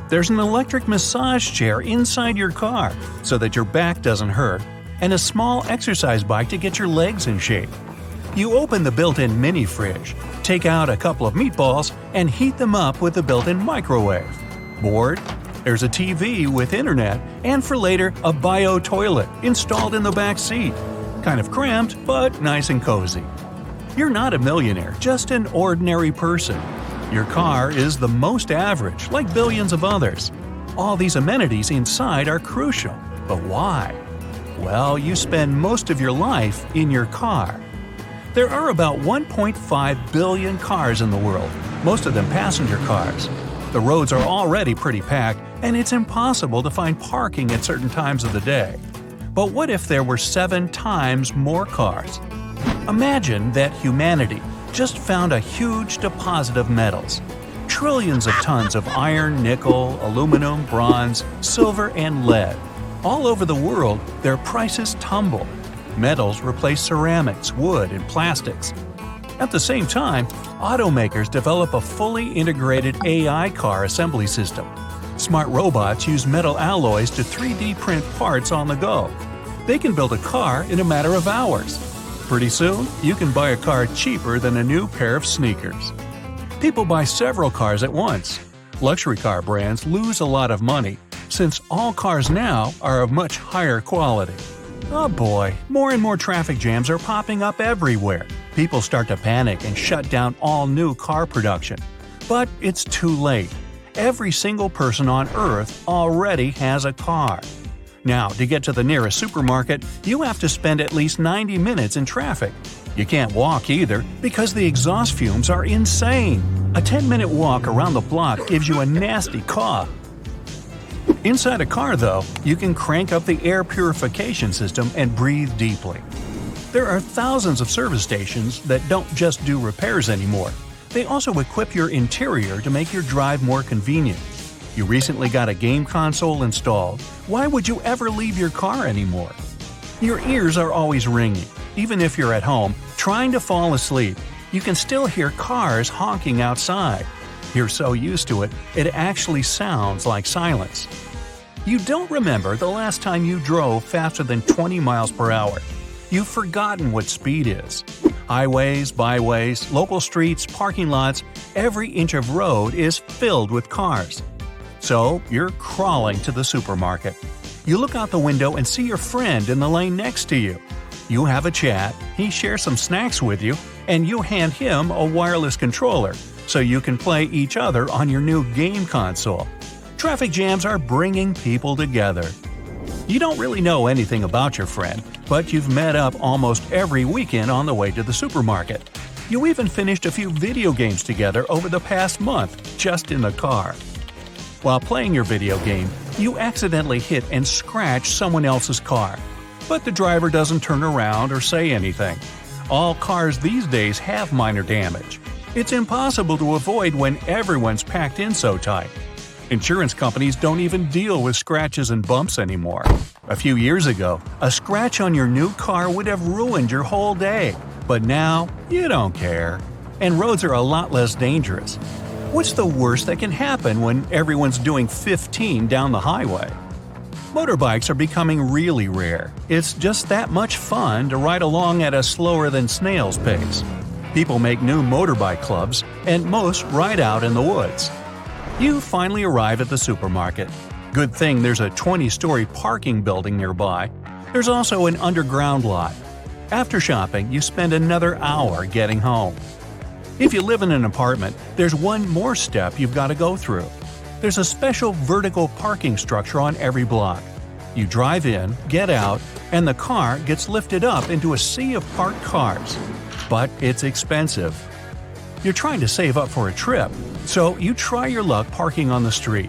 There's an electric massage chair inside your car so that your back doesn't hurt, and a small exercise bike to get your legs in shape. You open the built-in mini fridge, take out a couple of meatballs, and heat them up with the built-in microwave. Bored? There's a TV with internet, and for later, a bio toilet installed in the back seat. Kind of cramped, but nice and cozy. You're not a millionaire, just an ordinary person. Your car is the most average, like billions of others. All these amenities inside are crucial. But why? Well, you spend most of your life in your car. There are about 1.5 billion cars in the world, most of them passenger cars. The roads are already pretty packed, and it's impossible to find parking at certain times of the day. But what if there were 7 times more cars? Imagine that humanity just found a huge deposit of metals. Trillions of tons of iron, nickel, aluminum, bronze, silver, and lead. All over the world, their prices tumble. Metals replace ceramics, wood, and plastics. At the same time, automakers develop a fully integrated AI car assembly system. Smart robots use metal alloys to 3D print parts on the go. They can build a car in a matter of hours. Pretty soon, you can buy a car cheaper than a new pair of sneakers. People buy several cars at once. Luxury car brands lose a lot of money, since all cars now are of much higher quality. Oh boy, more and more traffic jams are popping up everywhere. People start to panic and shut down all new car production. But it's too late. Every single person on Earth already has a car. Now, to get to the nearest supermarket, you have to spend at least 90 minutes in traffic. You can't walk either, because the exhaust fumes are insane. A 10-minute walk around the block gives you a nasty cough. Inside a car, though, you can crank up the air purification system and breathe deeply. There are thousands of service stations that don't just do repairs anymore. They also equip your interior to make your drive more convenient. You recently got a game console installed. Why would you ever leave your car anymore? Your ears are always ringing. Even if you're at home, trying to fall asleep, you can still hear cars honking outside. You're so used to it, it actually sounds like silence. You don't remember the last time you drove faster than 20 miles per hour. You've forgotten what speed is. Highways, byways, local streets, parking lots, every inch of road is filled with cars. So, you're crawling to the supermarket. You look out the window and see your friend in the lane next to you. You have a chat, he shares some snacks with you, and you hand him a wireless controller so you can play each other on your new game console. Traffic jams are bringing people together. You don't really know anything about your friend, but you've met up almost every weekend on the way to the supermarket. You even finished a few video games together over the past month, just in the car. While playing your video game, you accidentally hit and scratch someone else's car. But the driver doesn't turn around or say anything. All cars these days have minor damage. It's impossible to avoid when everyone's packed in so tight. Insurance companies don't even deal with scratches and bumps anymore. A few years ago, a scratch on your new car would have ruined your whole day. But now, you don't care. And roads are a lot less dangerous. What's the worst that can happen when everyone's doing 15 down the highway? Motorbikes are becoming really rare. It's just that much fun to ride along at a slower than snail's pace. People make new motorbike clubs, and most ride out in the woods. You finally arrive at the supermarket. Good thing there's a 20-story parking building nearby. There's also an underground lot. After shopping, you spend another hour getting home. If you live in an apartment, there's one more step you've got to go through. There's a special vertical parking structure on every block. You drive in, get out, and the car gets lifted up into a sea of parked cars. But it's expensive. You're trying to save up for a trip, so you try your luck parking on the street.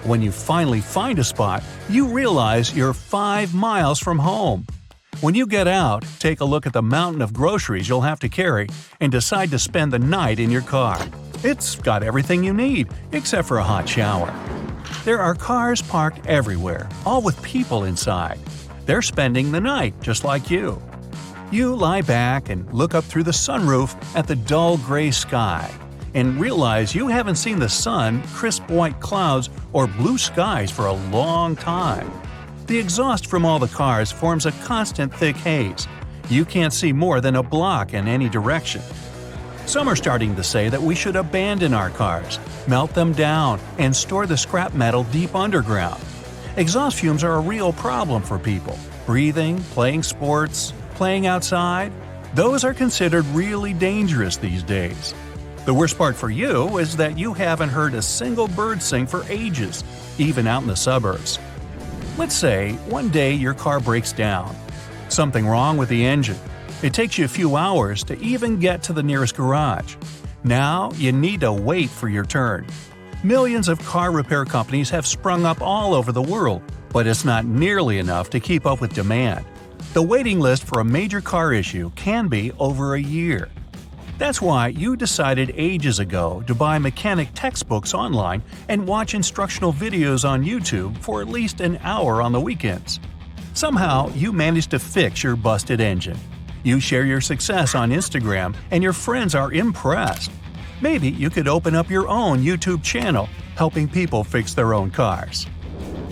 When you finally find a spot, you realize you're 5 miles from home. When you get out, take a look at the mountain of groceries you'll have to carry and decide to spend the night in your car. It's got everything you need, except for a hot shower. There are cars parked everywhere, all with people inside. They're spending the night, just like you. You lie back and look up through the sunroof at the dull gray sky. and realize you haven't seen the sun, crisp white clouds, or blue skies for a long time. The exhaust from all the cars forms a constant thick haze. You can't see more than a block in any direction. Some are starting to say that we should abandon our cars, melt them down, and store the scrap metal deep underground. Exhaust fumes are a real problem for people. Breathing, playing sports, playing outside, those are considered really dangerous these days. The worst part for you is that you haven't heard a single bird sing for ages, even out in the suburbs. Let's say one day your car breaks down. Something wrong with the engine. It takes you a few hours to even get to the nearest garage. Now you need to wait for your turn. Millions of car repair companies have sprung up all over the world, but it's not nearly enough to keep up with demand. The waiting list for a major car issue can be over a year. That's why you decided ages ago to buy mechanic textbooks online and watch instructional videos on YouTube for at least an hour on the weekends. Somehow, you managed to fix your busted engine. You share your success on Instagram and your friends are impressed. Maybe you could open up your own YouTube channel, helping people fix their own cars.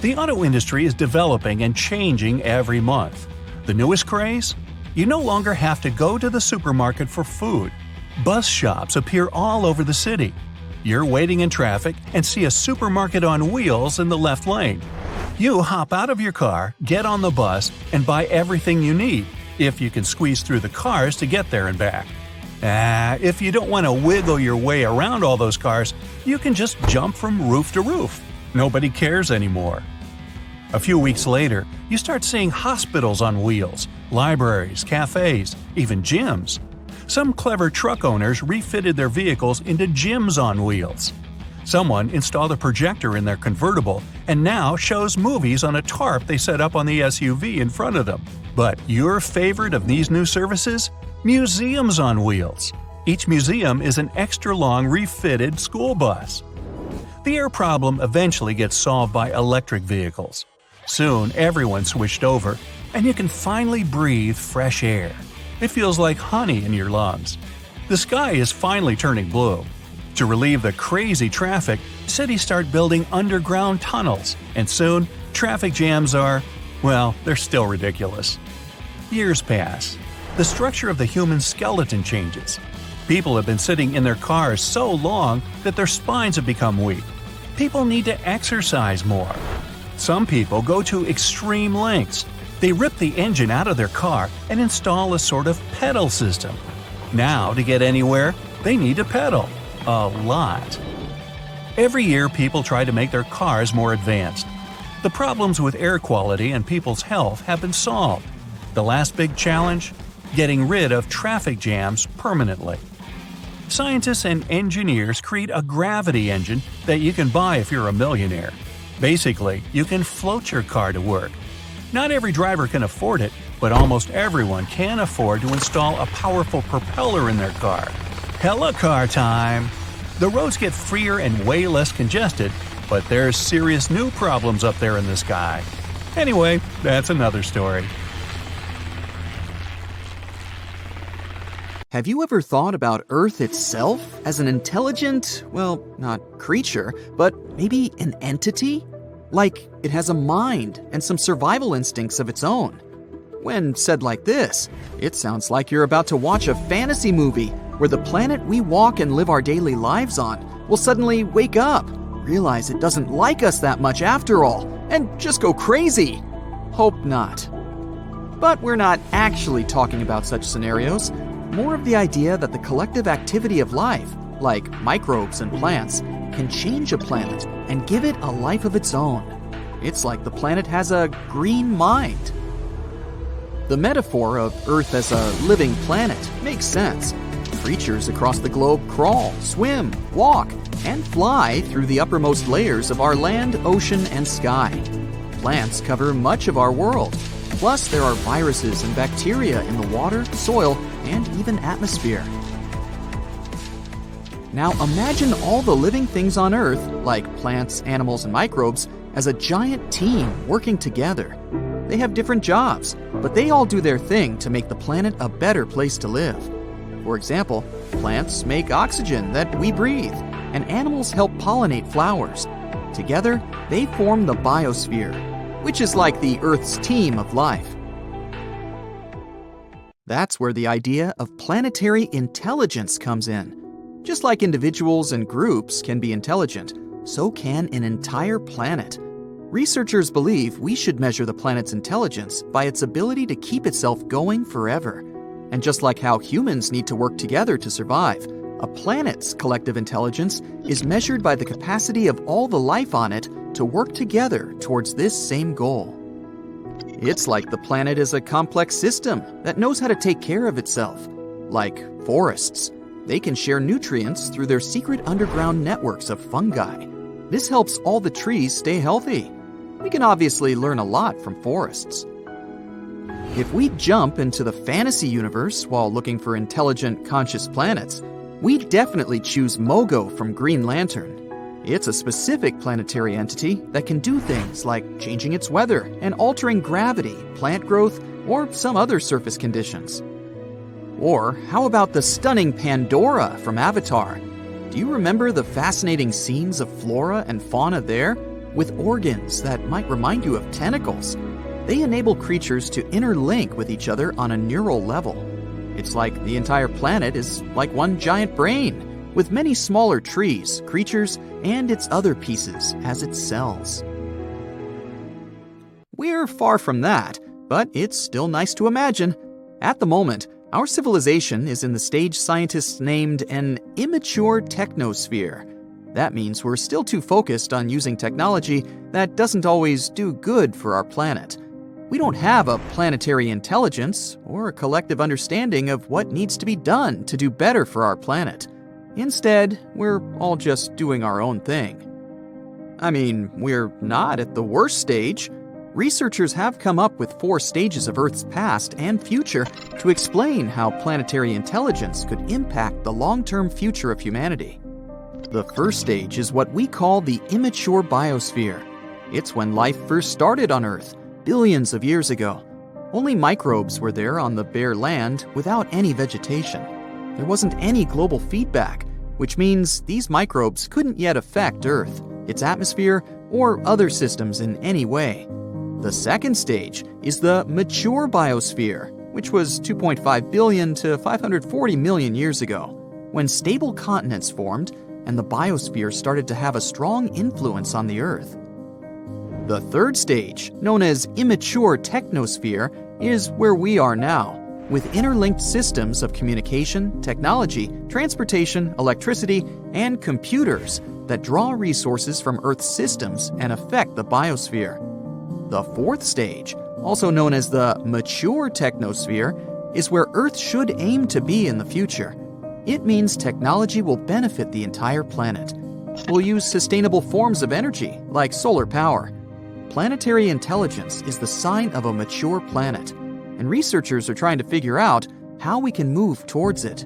The auto industry is developing and changing every month. The newest craze? You no longer have to go to the supermarket for food. Bus shops appear all over the city. You're waiting in traffic and see a supermarket on wheels in the left lane. You hop out of your car, get on the bus, and buy everything you need, if you can squeeze through the cars to get there and back. If you don't want to wiggle your way around all those cars, you can just jump from roof to roof. Nobody cares anymore. A few weeks later, you start seeing hospitals on wheels, libraries, cafes, even gyms. Some clever truck owners refitted their vehicles into gyms on wheels. Someone installed a projector in their convertible and now shows movies on a tarp they set up on the SUV in front of them. But your favorite of these new services? Museums on wheels. Each museum is an extra-long refitted school bus. The air problem eventually gets solved by electric vehicles. Soon, everyone switched over, and you can finally breathe fresh air. It feels like honey in your lungs. The sky is finally turning blue. To relieve the crazy traffic, cities start building underground tunnels, and soon, traffic jams are, well, they're still ridiculous. Years pass. The structure of the human skeleton changes. People have been sitting in their cars so long that their spines have become weak. People need to exercise more. Some people go to extreme lengths. They rip the engine out of their car and install a sort of pedal system. Now, to get anywhere, they need to pedal. A lot. Every year, people try to make their cars more advanced. The problems with air quality and people's health have been solved. The last big challenge? Getting rid of traffic jams permanently. Scientists and engineers create a gravity engine that you can buy if you're a millionaire. Basically, you can float your car to work. Not every driver can afford it, but almost everyone can afford to install a powerful propeller in their car. Hella car time! The roads get freer and way less congested, but there's serious new problems up there in the sky. Anyway, that's another story. Have you ever thought about Earth itself as an intelligent, well, not creature, but maybe an entity? Like it has a mind and some survival instincts of its own. When said like this, it sounds like you're about to watch a fantasy movie where the planet we walk and live our daily lives on will suddenly wake up, realize it doesn't like us that much after all, and just go crazy. Hope not. But we're not actually talking about such scenarios. More of the idea that the collective activity of life, like microbes and plants, can change a planet and give it a life of its own. It's like the planet has a green mind. The metaphor of Earth as a living planet makes sense. Creatures across the globe crawl, swim, walk, and fly through the uppermost layers of our land, ocean, and sky. Plants cover much of our world. Plus, there are viruses and bacteria in the water, soil, and even atmosphere. Now imagine all the living things on Earth, like plants, animals, and microbes, as a giant team working together. They have different jobs, but they all do their thing to make the planet a better place to live. For example, plants make oxygen that we breathe, and animals help pollinate flowers. Together, they form the biosphere, which is like the Earth's team of life. That's where the idea of planetary intelligence comes in. Just like individuals and groups can be intelligent, so can an entire planet. Researchers believe we should measure the planet's intelligence by its ability to keep itself going forever. And just like how humans need to work together to survive, a planet's collective intelligence is measured by the capacity of all the life on it to work together towards this same goal. It's like the planet is a complex system that knows how to take care of itself. Like forests. They can share nutrients through their secret underground networks of fungi. This helps all the trees stay healthy. We can obviously learn a lot from forests. If we jump into the fantasy universe while looking for intelligent, conscious planets, we definitely choose Mogo from Green Lantern. It's a specific planetary entity that can do things like changing its weather and altering gravity, plant growth, or some other surface conditions. Or how about the stunning Pandora from Avatar? Do you remember the fascinating scenes of flora and fauna there? With organs that might remind you of tentacles. They enable creatures to interlink with each other on a neural level. It's like the entire planet is like one giant brain, with many smaller trees, creatures, and its other pieces as its cells. We're far from that, but it's still nice to imagine. At the moment, our civilization is in the stage scientists named an immature technosphere. That means we're still too focused on using technology that doesn't always do good for our planet. We don't have a planetary intelligence or a collective understanding of what needs to be done to do better for our planet. Instead, we're all just doing our own thing. I mean, we're not at the worst stage. Researchers have come up with 4 stages of Earth's past and future to explain how planetary intelligence could impact the long-term future of humanity. The first stage is what we call the immature biosphere. It's when life first started on Earth, billions of years ago. Only microbes were there on the bare land without any vegetation. There wasn't any global feedback, which means these microbes couldn't yet affect Earth, its atmosphere, or other systems in any way. The second stage is the mature biosphere, which was 2.5 billion to 540 million years ago, when stable continents formed and the biosphere started to have a strong influence on the Earth. The third stage, known as immature technosphere, is where we are now, with interlinked systems of communication, technology, transportation, electricity, and computers that draw resources from Earth's systems and affect the biosphere. The fourth stage, also known as the mature technosphere, is where Earth should aim to be in the future. It means technology will benefit the entire planet. We'll use sustainable forms of energy, like solar power. Planetary intelligence is the sign of a mature planet, and researchers are trying to figure out how we can move towards it.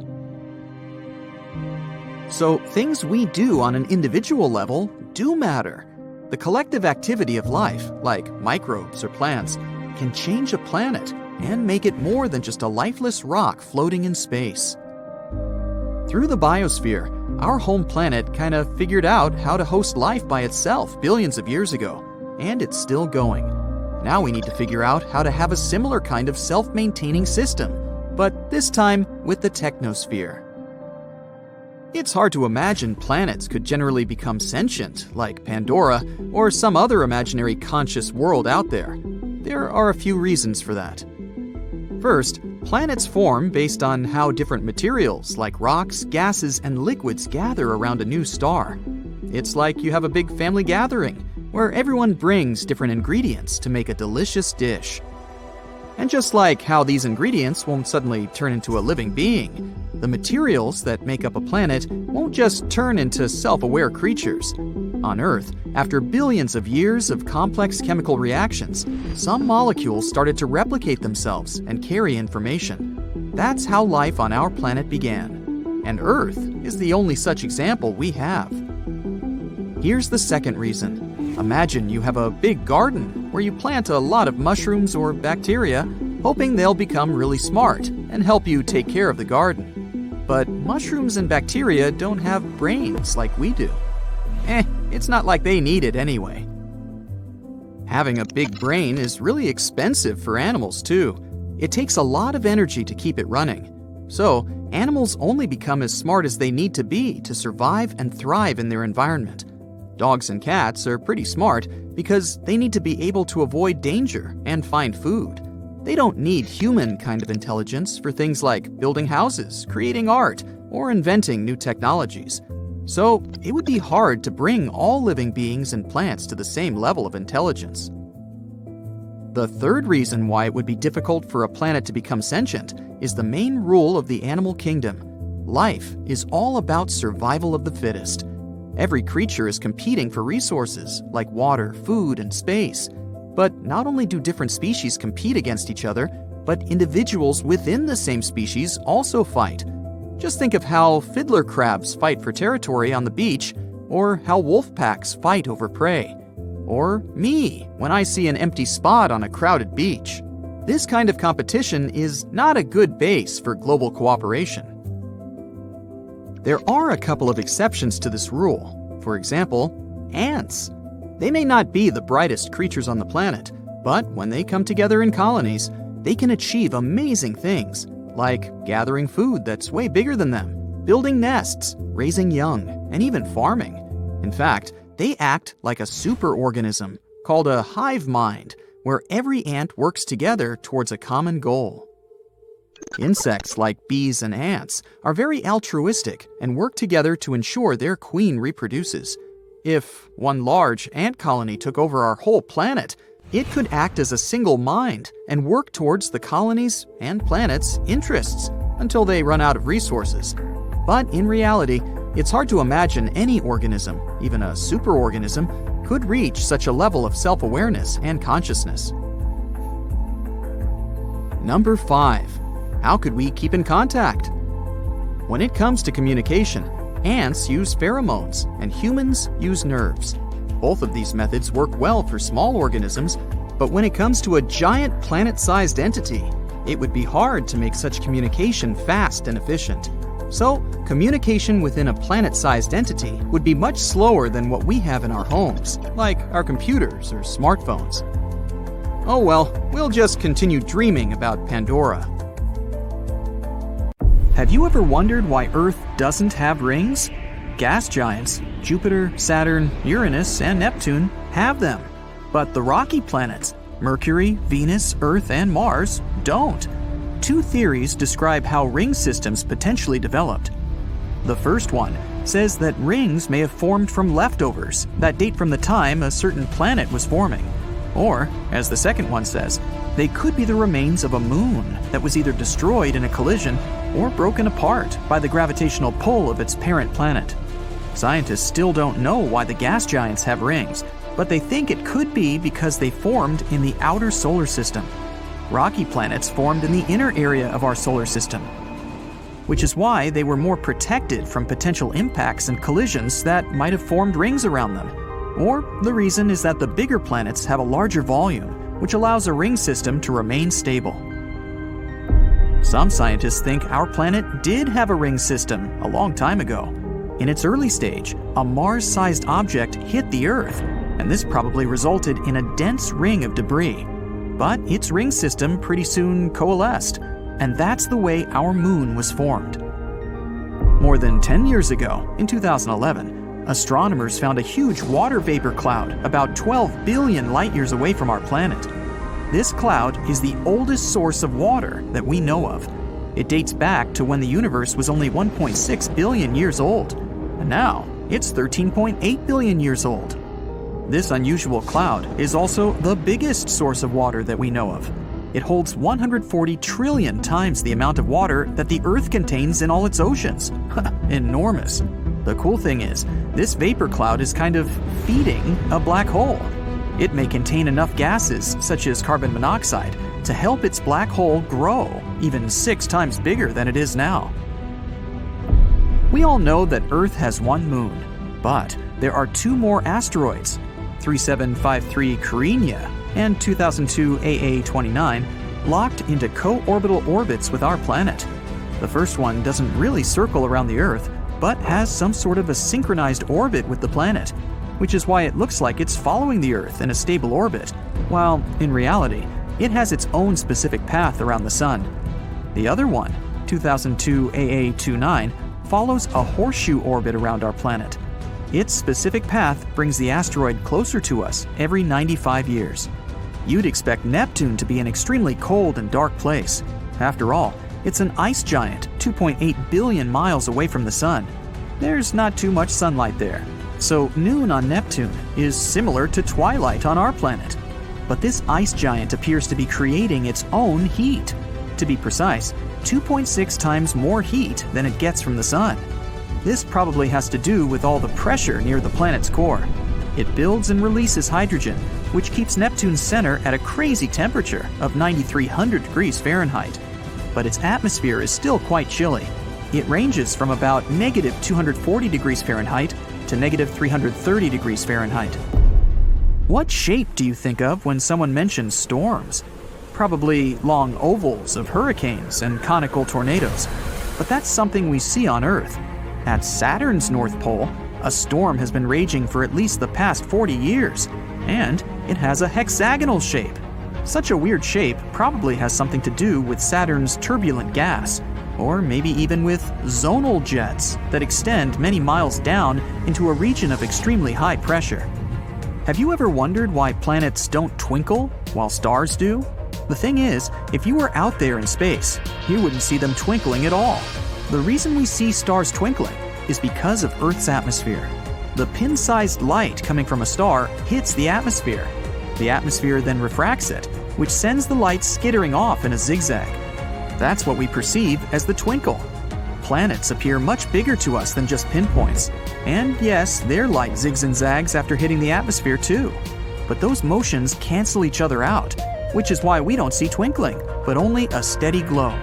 So, things we do on an individual level do matter. The collective activity of life, like microbes or plants, can change a planet and make it more than just a lifeless rock floating in space. Through the biosphere, our home planet kind of figured out how to host life by itself billions of years ago, and it's still going. Now we need to figure out how to have a similar kind of self-maintaining system, but this time with the technosphere. It's hard to imagine planets could generally become sentient, like Pandora, or some other imaginary conscious world out there. There are a few reasons for that. First, planets form based on how different materials, like rocks, gases, and liquids gather around a new star. It's like you have a big family gathering, where everyone brings different ingredients to make a delicious dish. And just like how these ingredients won't suddenly turn into a living being, the materials that make up a planet won't just turn into self-aware creatures. On Earth, after billions of years of complex chemical reactions, some molecules started to replicate themselves and carry information. That's how life on our planet began. And Earth is the only such example we have. Here's the second reason. Imagine you have a big garden where you plant a lot of mushrooms or bacteria, hoping they'll become really smart and help you take care of the garden. but mushrooms and bacteria don't have brains like we do. It's not like they need it anyway. Having a big brain is really expensive for animals too. It takes a lot of energy to keep it running. So, animals only become as smart as they need to be to survive and thrive in their environment. Dogs and cats are pretty smart because they need to be able to avoid danger and find food. They don't need human kind of intelligence for things like building houses, creating art, or inventing new technologies. So, it would be hard to bring all living beings and plants to the same level of intelligence. The third reason why it would be difficult for a planet to become sentient is the main rule of the animal kingdom. Life is all about survival of the fittest. Every creature is competing for resources like water, food, and space. But not only do different species compete against each other, but individuals within the same species also fight. Just think of how fiddler crabs fight for territory on the beach, or how wolf packs fight over prey. Or me, when I see an empty spot on a crowded beach. This kind of competition is not a good base for global cooperation. There are a couple of exceptions to this rule. For example, ants. They may not be the brightest creatures on the planet, but when they come together in colonies, they can achieve amazing things, like gathering food that's way bigger than them, building nests, raising young, and even farming. In fact, they act like a superorganism called a hive mind, where every ant works together towards a common goal. Insects like bees and ants are very altruistic and work together to ensure their queen reproduces. If one large ant colony took over our whole planet, it could act as a single mind and work towards the colony's and planet's interests until they run out of resources. But in reality, it's hard to imagine any organism, even a superorganism, could reach such a level of self-awareness and consciousness. Number 5. How could we keep in contact? When it comes to communication, ants use pheromones and humans use nerves. Both of these methods work well for small organisms, but when it comes to a giant planet-sized entity, it would be hard to make such communication fast and efficient. So, communication within a planet-sized entity would be much slower than what we have in our homes, like our computers or smartphones. Oh well, we'll just continue dreaming about Pandora. Have you ever wondered why Earth doesn't have rings? Gas giants, Jupiter, Saturn, Uranus, and Neptune, have them. But the rocky planets, Mercury, Venus, Earth, and Mars, don't. 2 theories describe how ring systems potentially developed. The first one says that rings may have formed from leftovers that date from the time a certain planet was forming. Or, as the second one says, they could be the remains of a moon that was either destroyed in a collision or broken apart by the gravitational pull of its parent planet. Scientists still don't know why the gas giants have rings, but they think it could be because they formed in the outer solar system. Rocky planets formed in the inner area of our solar system, which is why they were more protected from potential impacts and collisions that might have formed rings around them. Or the reason is that the bigger planets have a larger volume, which allows a ring system to remain stable. Some scientists think our planet did have a ring system a long time ago. In its early stage, a Mars-sized object hit the Earth, and this probably resulted in a dense ring of debris. But its ring system pretty soon coalesced, and that's the way our moon was formed. More than 10 years ago, in 2011, astronomers found a huge water vapor cloud about 12 billion light-years away from our planet. This cloud is the oldest source of water that we know of. It dates back to when the universe was only 1.6 billion years old, and now it's 13.8 billion years old. This unusual cloud is also the biggest source of water that we know of. It holds 140 trillion times the amount of water that the Earth contains in all its oceans. Enormous. The cool thing is, this vapor cloud is kind of feeding a black hole. It may contain enough gases, such as carbon monoxide, to help its black hole grow even 6 times bigger than it is now. We all know that Earth has one moon, but there are 2 more asteroids, 3753 Carina and 2002 AA29, locked into co-orbital orbits with our planet. The first one doesn't really circle around the Earth, but has some sort of a synchronized orbit with the planet, which is why it looks like it's following the Earth in a stable orbit, while in reality, it has its own specific path around the Sun. The other one, 2002 AA29, follows a horseshoe orbit around our planet. Its specific path brings the asteroid closer to us every 95 years. You'd expect Neptune to be an extremely cold and dark place. After all, it's an ice giant 2.8 billion miles away from the Sun. There's not too much sunlight there, so noon on Neptune is similar to twilight on our planet. But this ice giant appears to be creating its own heat. To be precise, 2.6 times more heat than it gets from the Sun. This probably has to do with all the pressure near the planet's core. It builds and releases hydrogen, which keeps Neptune's center at a crazy temperature of 9,300 degrees Fahrenheit. But its atmosphere is still quite chilly. It ranges from about negative 240 degrees Fahrenheit to negative 330 degrees Fahrenheit. What shape do you think of when someone mentions storms? Probably long ovals of hurricanes and conical tornadoes. But that's something we see on Earth. At Saturn's North Pole, a storm has been raging for at least the past 40 years, and it has a hexagonal shape. Such a weird shape probably has something to do with Saturn's turbulent gas, or maybe even with zonal jets that extend many miles down into a region of extremely high pressure. Have you ever wondered why planets don't twinkle while stars do? The thing is, if you were out there in space, you wouldn't see them twinkling at all. The reason we see stars twinkling is because of Earth's atmosphere. The pin-sized light coming from a star hits the atmosphere. The atmosphere then refracts it, which sends the light skittering off in a zigzag. That's what we perceive as the twinkle. Planets appear much bigger to us than just pinpoints. And yes, their light zigs and zags after hitting the atmosphere too. But those motions cancel each other out, which is why we don't see twinkling, but only a steady glow.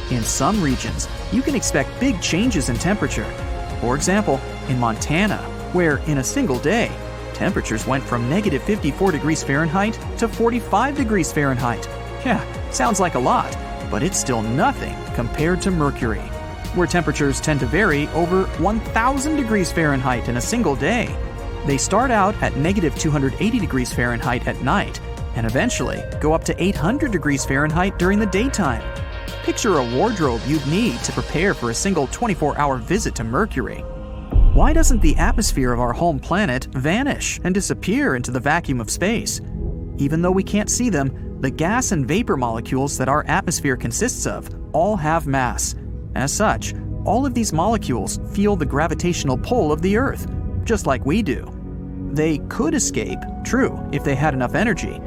In some regions, you can expect big changes in temperature. For example, in Montana, where in a single day, temperatures went from negative 54 degrees Fahrenheit to 45 degrees Fahrenheit. Yeah, sounds like a lot, but it's still nothing compared to Mercury, where temperatures tend to vary over 1,000 degrees Fahrenheit in a single day. They start out at negative 280 degrees Fahrenheit at night, and eventually go up to 800 degrees Fahrenheit during the daytime. Picture a wardrobe you'd need to prepare for a single 24-hour visit to Mercury. Why doesn't the atmosphere of our home planet vanish and disappear into the vacuum of space? Even though we can't see them, the gas and vapor molecules that our atmosphere consists of all have mass. As such, all of these molecules feel the gravitational pull of the Earth, just like we do. They could escape, true, if they had enough energy.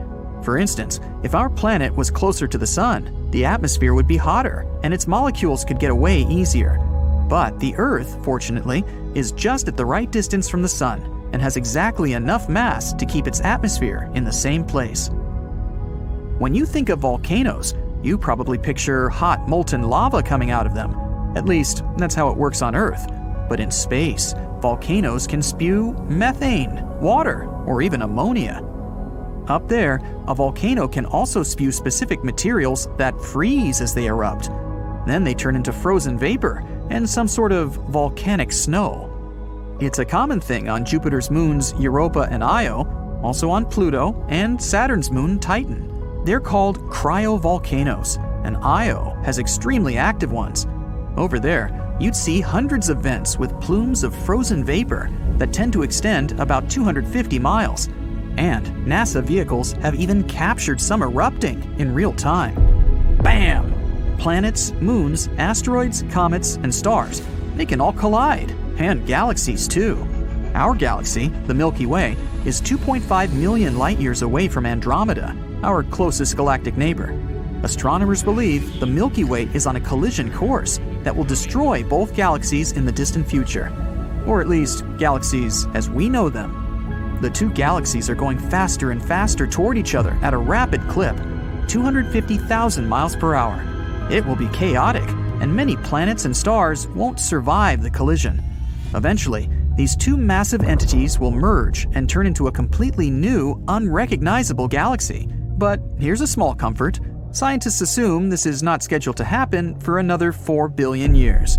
For instance, if our planet was closer to the Sun, the atmosphere would be hotter, and its molecules could get away easier. But the Earth, fortunately, is just at the right distance from the Sun and has exactly enough mass to keep its atmosphere in the same place. When you think of volcanoes, you probably picture hot molten lava coming out of them. At least, that's how it works on Earth. But in space, volcanoes can spew methane, water, or even ammonia. Up there, a volcano can also spew specific materials that freeze as they erupt. Then they turn into frozen vapor and some sort of volcanic snow. It's a common thing on Jupiter's moons Europa and Io, also on Pluto and Saturn's moon Titan. They're called cryovolcanoes, and Io has extremely active ones. Over there, you'd see hundreds of vents with plumes of frozen vapor that tend to extend about 250 miles. And NASA vehicles have even captured some erupting in real time. Bam! Planets, moons, asteroids, comets, and stars, they can all collide. And galaxies too. Our galaxy, the Milky Way, is 2.5 million light-years away from Andromeda, our closest galactic neighbor. Astronomers believe the Milky Way is on a collision course that will destroy both galaxies in the distant future. Or at least, galaxies as we know them. The two galaxies are going faster and faster toward each other at a rapid clip, 250,000 miles per hour. It will be chaotic, and many planets and stars won't survive the collision. Eventually, these two massive entities will merge and turn into a completely new, unrecognizable galaxy. But here's a small comfort. Scientists assume this is not scheduled to happen for another 4 billion years.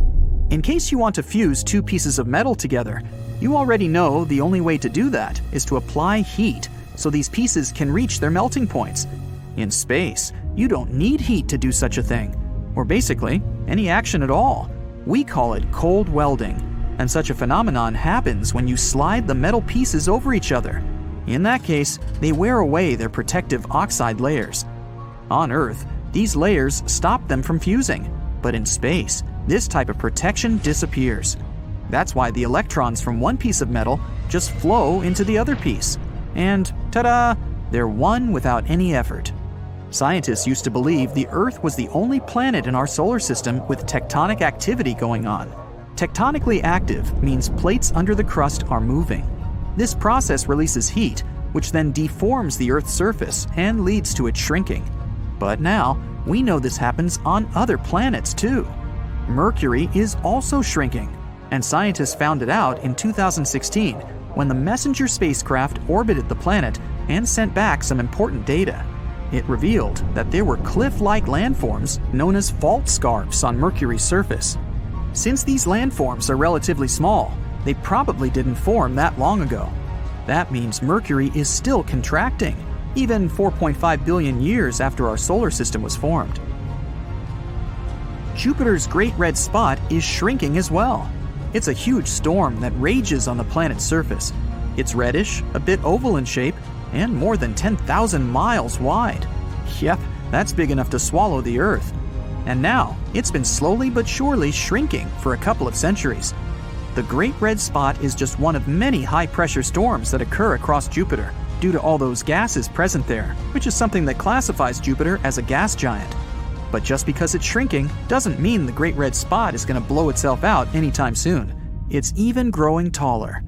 In case you want to fuse two pieces of metal together, you already know the only way to do that is to apply heat so these pieces can reach their melting points. In space, you don't need heat to do such a thing, or basically any action at all. We call it cold welding, and such a phenomenon happens when you slide the metal pieces over each other. In that case, they wear away their protective oxide layers. On Earth, these layers stop them from fusing, but in space, this type of protection disappears. That's why the electrons from one piece of metal just flow into the other piece. And ta-da! They're one without any effort. Scientists used to believe the Earth was the only planet in our solar system with tectonic activity going on. Tectonically active means plates under the crust are moving. This process releases heat, which then deforms the Earth's surface and leads to it shrinking. But now, we know this happens on other planets too. Mercury is also shrinking, and scientists found it out in 2016 when the Messenger spacecraft orbited the planet and sent back some important data. It revealed that there were cliff-like landforms known as fault scarps on Mercury's surface. Since these landforms are relatively small, they probably didn't form that long ago. That means Mercury is still contracting, even 4.5 billion years after our solar system was formed. Jupiter's Great Red Spot is shrinking as well. It's a huge storm that rages on the planet's surface. It's reddish, a bit oval in shape, and more than 10,000 miles wide. Yep, that's big enough to swallow the Earth. And now, it's been slowly but surely shrinking for a couple of centuries. The Great Red Spot is just one of many high-pressure storms that occur across Jupiter due to all those gases present there, which is something that classifies Jupiter as a gas giant. But just because it's shrinking doesn't mean the Great Red Spot is going to blow itself out anytime soon. It's even growing taller.